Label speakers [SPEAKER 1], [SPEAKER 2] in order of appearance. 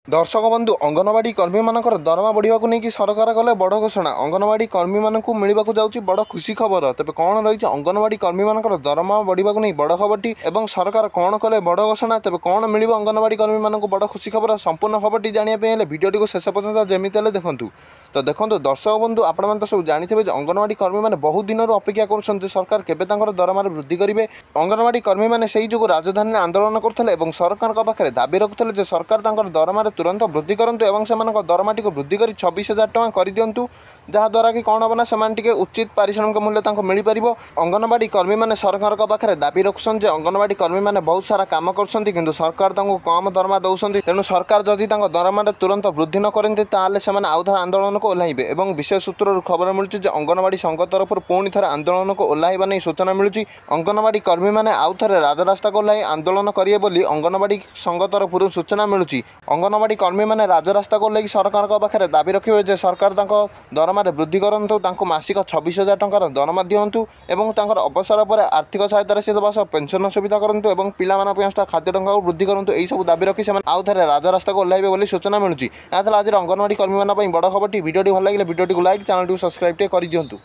[SPEAKER 1] दर्शक बंधु अंगनवाड़ी कर्मी मानकर दरमा बढ़ा नहीं सरकार कले बड़ घोषणा। अंगनवाड़ी कर्मी मानक मिलवाक जाऊँगी बड़ खुशी खबर। तेज कौन रही अंगनवाड़ी कर्मी मानकर दरमा बढ़ा नहीं बड़ खबरटी और सरकार कौन कले बड़ घोषणा। तेज कौन मिल अंगनवाड़ी कर्मी मानक बड़ खुशी खबर संपूर्ण खबरटी जानापी भिडियो को शेष पर्यटन जमी देखूँ। तो देखो दर्शक बंधु आपण मैंने तो सब जानते अंगनवाड़ी कर्मी मैंने बहुत दिन अपेक्षा कर सरकार केवे दरमा वृद्धि करेंगे। अंगनवाड़ी कर्मी मैंने से जो राजधानी आंदोलन करते सरकार पाखे दाबी रखुते सरकार दरमा तुरंत वृद्धि करंतु एवं से दरमाटी को वृद्धि कर 26,000 टଙ୍କା कर दिंतु जहाँद्वारा कि कौन हम से उचित पारिश्रमिक मूल्य मिल पार। अंगनवाड़ी कर्मी मैंने सरकार पाखे दाबी रखुन अंगनवाड़ी कर्मी मैंने बहुत सारा काम कर सरकार कम दरमा दौरान तेणु सरकार जदि दरमा तुरंत वृद्धि न करते से आउ थे आंदोलन को ओह्लैबे। और विशेष सूत्र खबर मिलूँ अंगनवाड़ी संघ तरफ पुणी थे आंदोलन को ओह्लैबा नहीं सूचना मिलूँ। अंगनवाड़ी कर्मी मैंने आउ थे राजरास्ता को ओह्लै आंदोलन करेंगे बोली अंगनवाड़ी संघ तरफ सूचना मिलूँ। अंगनवाड़ी कर्मी मैंने राजरास्ता को लेकिन सरकार पाखे दाबी रखिए सरकार दरमा वृद्धि करूँ मासिक 26,000 टଙ୍କାର दरमा दिंतु और अवसर पर आर्थिक सहायता से देवा पेंशन सुविधा करूँ और पिला खाद्य टंका वृद्धि करूँ। यही सब दाबी रखी से आउ थे राजरास्ता को ओह्लैबे बोली सूचना मिलूँ। यहाँ आज अंगनवाड़ी कर्मी बड़ खबर। भिडियो भल लगे भिडियो को लाइक चैनल को सब्सक्राइब कर दिंतु।